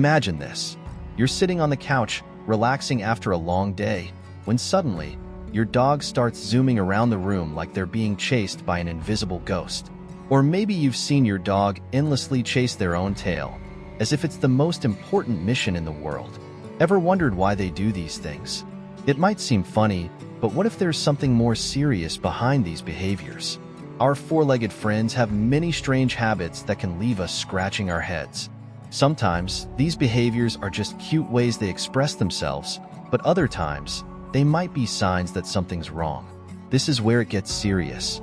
Imagine this. You're sitting on the couch, relaxing after a long day, when suddenly, your dog starts zooming around the room like they're being chased by an invisible ghost. Or maybe you've seen your dog endlessly chase their own tail, as if it's the most important mission in the world. Ever wondered why they do these things? It might seem funny, but what if there's something more serious behind these behaviors? Our four-legged friends have many strange habits that can leave us scratching our heads. Sometimes, these behaviors are just cute ways they express themselves, but other times, they might be signs that something's wrong. This is where it gets serious.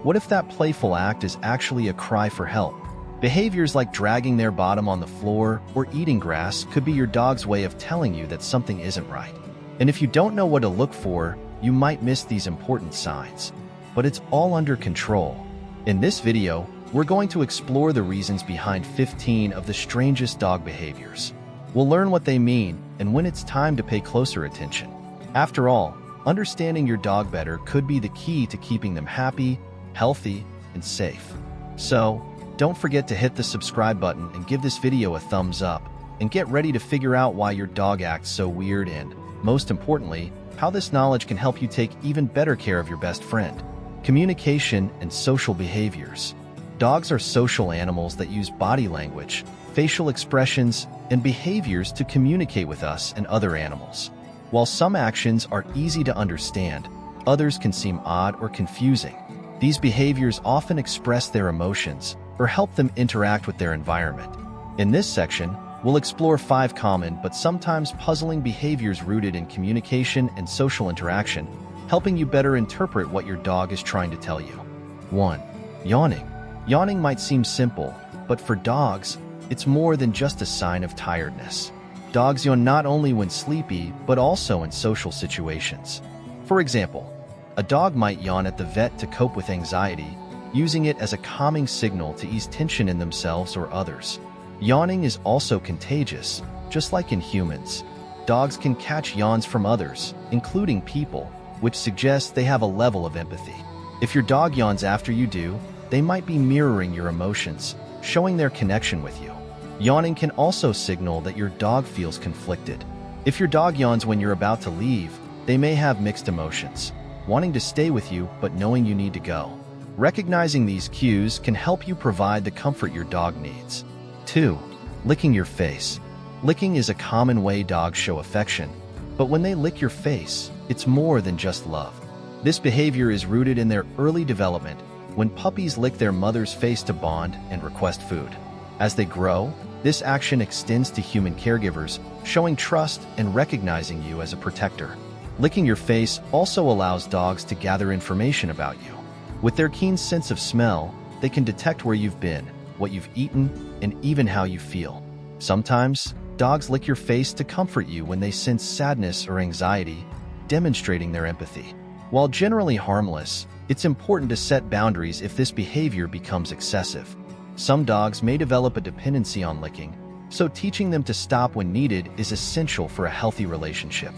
What if that playful act is actually a cry for help? Behaviors like dragging their bottom on the floor or eating grass could be your dog's way of telling you that something isn't right. And if you don't know what to look for, you might miss these important signs. But it's all under control. In this video, we're going to explore the reasons behind 15 of the strangest dog behaviors. We'll learn what they mean and when it's time to pay closer attention. After all, understanding your dog better could be the key to keeping them happy, healthy, and safe. So, don't forget to hit the subscribe button and give this video a thumbs up, and get ready to figure out why your dog acts so weird and, most importantly, how this knowledge can help you take even better care of your best friend. Communication and social behaviors. Dogs are social animals that use body language, facial expressions, and behaviors to communicate with us and other animals. While some actions are easy to understand, others can seem odd or confusing. These behaviors often express their emotions or help them interact with their environment. In this section, we'll explore 5 common but sometimes puzzling behaviors rooted in communication and social interaction, helping you better interpret what your dog is trying to tell you. 1. Yawning. Yawning might seem simple, but for dogs, it's more than just a sign of tiredness. Dogs yawn not only when sleepy, but also in social situations. For example, a dog might yawn at the vet to cope with anxiety, using it as a calming signal to ease tension in themselves or others. Yawning is also contagious, just like in humans. Dogs can catch yawns from others, including people, which suggests they have a level of empathy. If your dog yawns after you do, they might be mirroring your emotions, showing their connection with you. Yawning can also signal that your dog feels conflicted. If your dog yawns when you're about to leave, they may have mixed emotions, wanting to stay with you but knowing you need to go. Recognizing these cues can help you provide the comfort your dog needs. 2. Licking your face. Licking is a common way dogs show affection, but when they lick your face, it's more than just love. This behavior is rooted in their early development, when puppies lick their mother's face to bond and request food. As they grow, this action extends to human caregivers, showing trust and recognizing you as a protector. Licking your face also allows dogs to gather information about you. With their keen sense of smell, they can detect where you've been, what you've eaten, and even how you feel. Sometimes, dogs lick your face to comfort you when they sense sadness or anxiety, demonstrating their empathy. While generally harmless, it's important to set boundaries if this behavior becomes excessive. Some dogs may develop a dependency on licking, so teaching them to stop when needed is essential for a healthy relationship.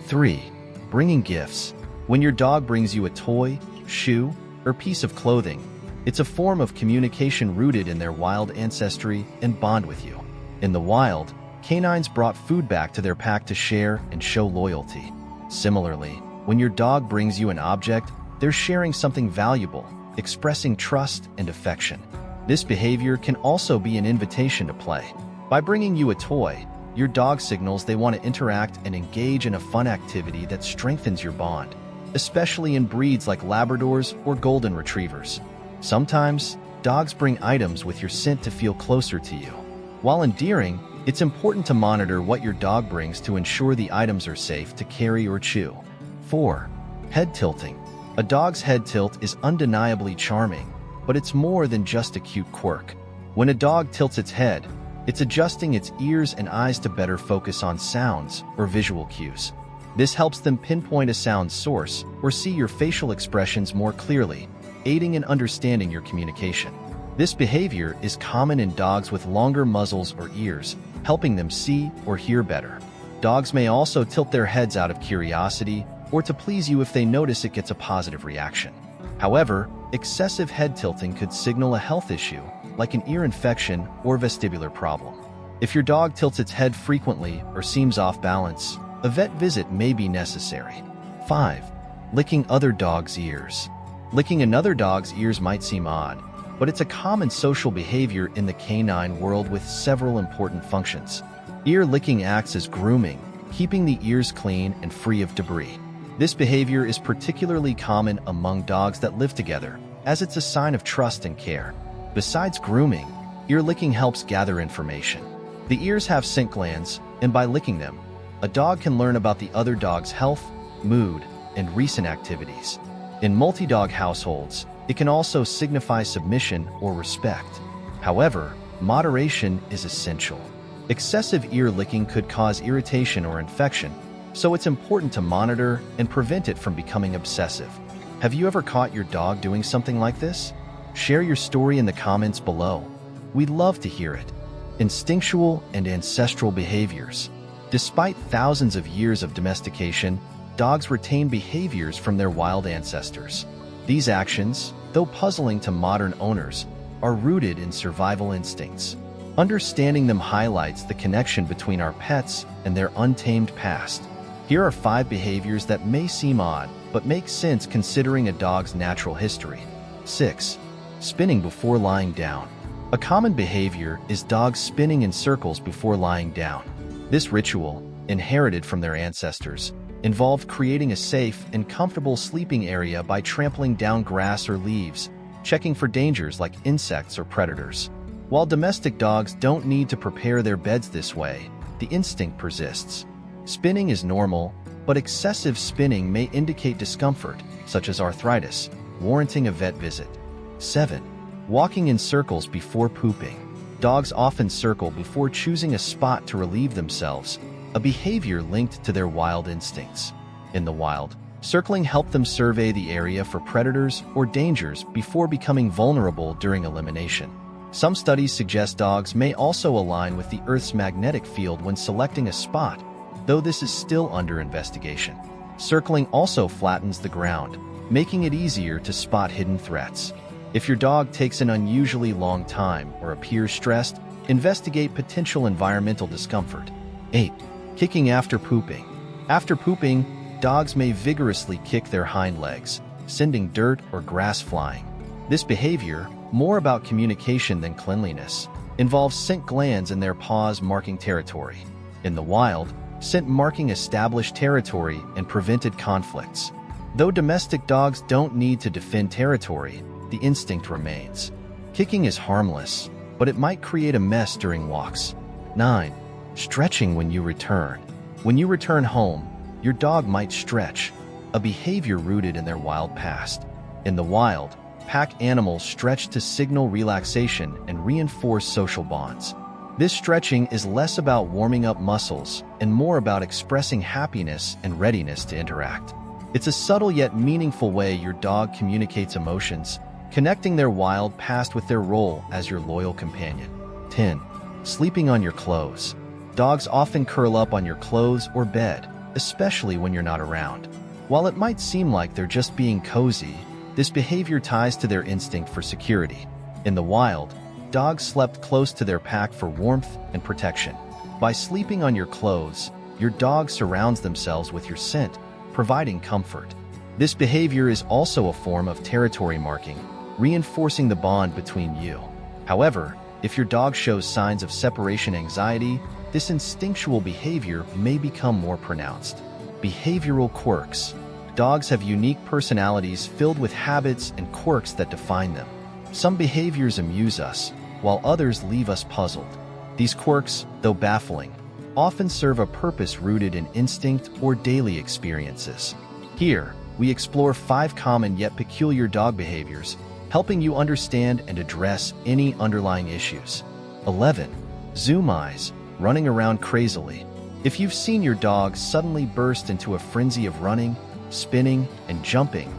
3. Bringing gifts. When your dog brings you a toy, shoe, or piece of clothing, it's a form of communication rooted in their wild ancestry and bond with you. In the wild, canines brought food back to their pack to share and show loyalty. Similarly, when your dog brings you an object, they're sharing something valuable, expressing trust and affection. This behavior can also be an invitation to play. By bringing you a toy, your dog signals they want to interact and engage in a fun activity that strengthens your bond, especially in breeds like Labradors or Golden Retrievers. Sometimes, dogs bring items with your scent to feel closer to you. While endearing, it's important to monitor what your dog brings to ensure the items are safe to carry or chew. 4. Head tilting. A dog's head tilt is undeniably charming, but it's more than just a cute quirk. When a dog tilts its head, it's adjusting its ears and eyes to better focus on sounds or visual cues. This helps them pinpoint a sound source or see your facial expressions more clearly, aiding in understanding your communication. This behavior is common in dogs with longer muzzles or ears, helping them see or hear better. Dogs may also tilt their heads out of curiosity or to please you if they notice it gets a positive reaction. However, excessive head tilting could signal a health issue, like an ear infection or vestibular problem. If your dog tilts its head frequently or seems off balance, a vet visit may be necessary. 5. Licking other dogs' ears. Licking another dog's ears might seem odd, but it's a common social behavior in the canine world with several important functions. Ear licking acts as grooming, keeping the ears clean and free of debris. This behavior is particularly common among dogs that live together, as it's a sign of trust and care. Besides grooming, ear licking helps gather information. The ears have scent glands, and by licking them, a dog can learn about the other dog's health, mood, and recent activities. In multi-dog households, it can also signify submission or respect. However, moderation is essential. Excessive ear licking could cause irritation or infection, so it's important to monitor and prevent it from becoming obsessive. Have you ever caught your dog doing something like this? Share your story in the comments below. We'd love to hear it. Instinctual and ancestral behaviors. Despite thousands of years of domestication, dogs retain behaviors from their wild ancestors. These actions, though puzzling to modern owners, are rooted in survival instincts. Understanding them highlights the connection between our pets and their untamed past. Here are 5 behaviors that may seem odd, but make sense considering a dog's natural history. 6. Spinning before lying down. A common behavior is dogs spinning in circles before lying down. This ritual, inherited from their ancestors, involved creating a safe and comfortable sleeping area by trampling down grass or leaves, checking for dangers like insects or predators. While domestic dogs don't need to prepare their beds this way, the instinct persists. Spinning is normal, but excessive spinning may indicate discomfort, such as arthritis, warranting a vet visit. 7. Walking in circles before pooping. Dogs often circle before choosing a spot to relieve themselves, a behavior linked to their wild instincts. In the wild, circling helped them survey the area for predators or dangers before becoming vulnerable during elimination. Some studies suggest dogs may also align with the Earth's magnetic field when selecting a spot, though this is still under investigation. Circling also flattens the ground, making it easier to spot hidden threats. If your dog takes an unusually long time or appears stressed, investigate potential environmental discomfort. 8. Kicking after pooping. After pooping, dogs may vigorously kick their hind legs, sending dirt or grass flying. This behavior, more about communication than cleanliness, involves scent glands in their paws marking territory. In the wild, scent marking established territory and prevented conflicts. Though domestic dogs don't need to defend territory, the instinct remains. Kicking is harmless, but it might create a mess during walks. 9. Stretching when you return. When you return home, your dog might stretch, a behavior rooted in their wild past. In the wild, pack animals stretch to signal relaxation and reinforce social bonds. This stretching is less about warming up muscles and more about expressing happiness and readiness to interact. It's a subtle yet meaningful way your dog communicates emotions, connecting their wild past with their role as your loyal companion. 10. Sleeping on your clothes. Dogs often curl up on your clothes or bed, especially when you're not around. While it might seem like they're just being cozy, this behavior ties to their instinct for security. In the wild, dogs slept close to their pack for warmth and protection. By sleeping on your clothes, your dog surrounds themselves with your scent, providing comfort. This behavior is also a form of territory marking, reinforcing the bond between you. However, if your dog shows signs of separation anxiety, this instinctual behavior may become more pronounced. Behavioral quirks. Dogs have unique personalities filled with habits and quirks that define them. Some behaviors amuse us, while others leave us puzzled. These quirks, though baffling, often serve a purpose rooted in instinct or daily experiences. Here, we explore 5 common yet peculiar dog behaviors, helping you understand and address any underlying issues. 11. Zoom eyes, running around crazily. If you've seen your dog suddenly burst into a frenzy of running, spinning, and jumping,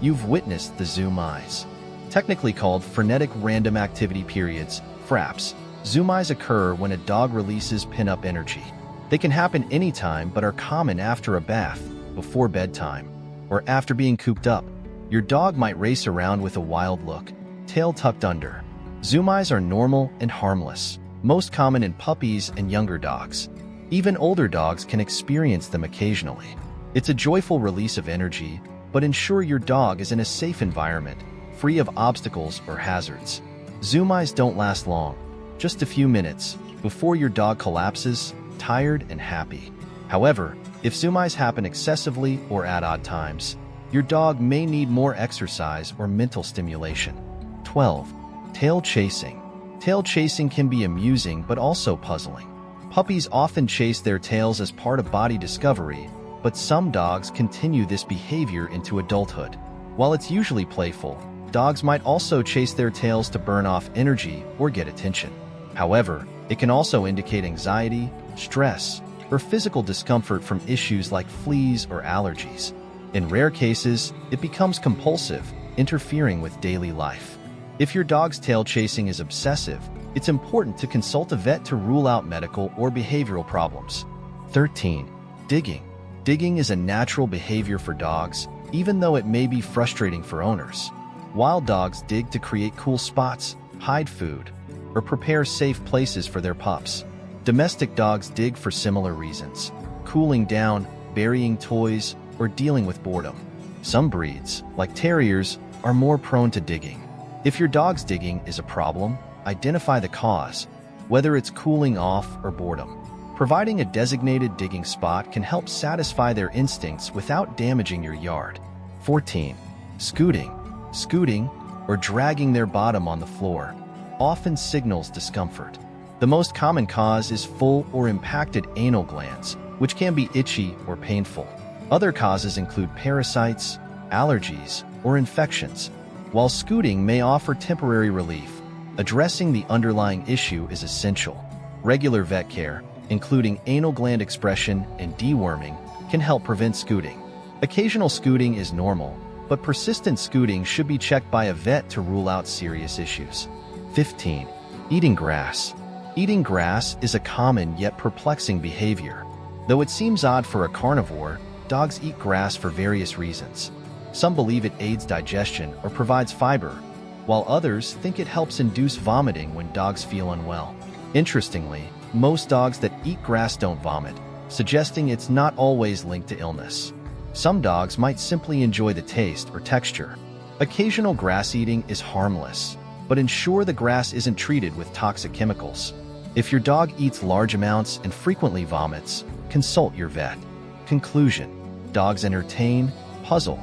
you've witnessed the zoom eyes. Technically called frenetic random activity periods, FRAPs, zoom eyes occur when a dog releases pin-up energy. They can happen anytime but are common after a bath, before bedtime, or after being cooped up. Your dog might race around with a wild look, tail tucked under. Zoom eyes are normal and harmless. most common in puppies and younger dogs. Even older dogs can experience them occasionally. It's a joyful release of energy, but ensure your dog is in a safe environment, free of obstacles or hazards. Zoom eyes don't last long, just a few minutes, before your dog collapses, tired and happy. However, if zoom eyes happen excessively or at odd times, your dog may need more exercise or mental stimulation. 12. Tail chasing. Tail chasing can be amusing but also puzzling. Puppies often chase their tails as part of body discovery, but some dogs continue this behavior into adulthood. While it's usually playful, dogs might also chase their tails to burn off energy or get attention. However, it can also indicate anxiety, stress, or physical discomfort from issues like fleas or allergies. In rare cases, it becomes compulsive, interfering with daily life. If your dog's tail chasing is obsessive, it's important to consult a vet to rule out medical or behavioral problems. 13. Digging. Digging is a natural behavior for dogs, even though it may be frustrating for owners. Wild dogs dig to create cool spots, hide food, or prepare safe places for their pups. Domestic dogs dig for similar reasons: cooling down, burying toys, or dealing with boredom. Some breeds, like terriers, are more prone to digging. If your dog's digging is a problem, identify the cause, whether it's cooling off or boredom. Providing a designated digging spot can help satisfy their instincts without damaging your yard. 14. Scooting. Scooting, or dragging their bottom on the floor, often signals discomfort. The most common cause is full or impacted anal glands, which can be itchy or painful. Other causes include parasites, allergies, or infections. While scooting may offer temporary relief, addressing the underlying issue is essential. Regular vet care, including anal gland expression and deworming, can help prevent scooting. Occasional scooting is normal, but persistent scooting should be checked by a vet to rule out serious issues. 15. Eating grass. Eating grass is a common yet perplexing behavior. Though it seems odd for a carnivore, dogs eat grass for various reasons. Some believe it aids digestion or provides fiber, while others think it helps induce vomiting when dogs feel unwell. Interestingly, most dogs that eat grass don't vomit, suggesting it's not always linked to illness. Some dogs might simply enjoy the taste or texture. Occasional grass eating is harmless, but ensure the grass isn't treated with toxic chemicals. If your dog eats large amounts and frequently vomits, consult your vet. Conclusion: dogs entertain, puzzle,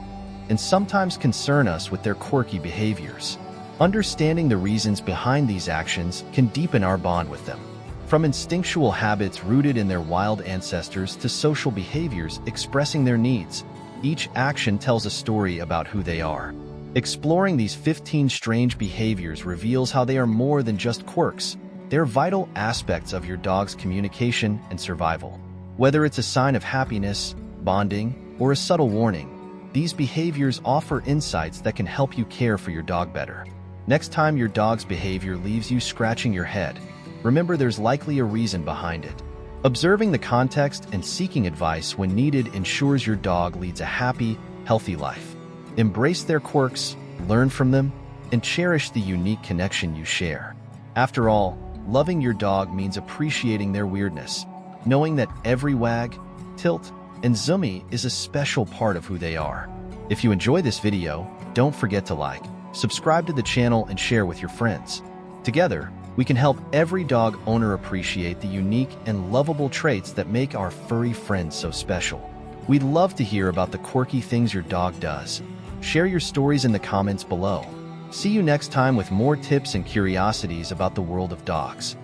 and sometimes concern us with their quirky behaviors. Understanding the reasons behind these actions can deepen our bond with them. From instinctual habits rooted in their wild ancestors to social behaviors expressing their needs, each action tells a story about who they are. Exploring these 15 strange behaviors reveals how they are more than just quirks. They're vital aspects of your dog's communication and survival. Whether it's a sign of happiness, bonding, or a subtle warning, these behaviors offer insights that can help you care for your dog better. Next time your dog's behavior leaves you scratching your head, remember there's likely a reason behind it. Observing the context and seeking advice when needed ensures your dog leads a happy, healthy life. Embrace their quirks, learn from them, and cherish the unique connection you share. After all, loving your dog means appreciating their weirdness, knowing that every wag, tilt, and zoomy is a special part of who they are. If you enjoy this video, don't forget to like, subscribe to the channel, and share with your friends. Together, we can help every dog owner appreciate the unique and lovable traits that make our furry friends so special. We'd love to hear about the quirky things your dog does. Share your stories in the comments below. See you next time with more tips and curiosities about the world of dogs.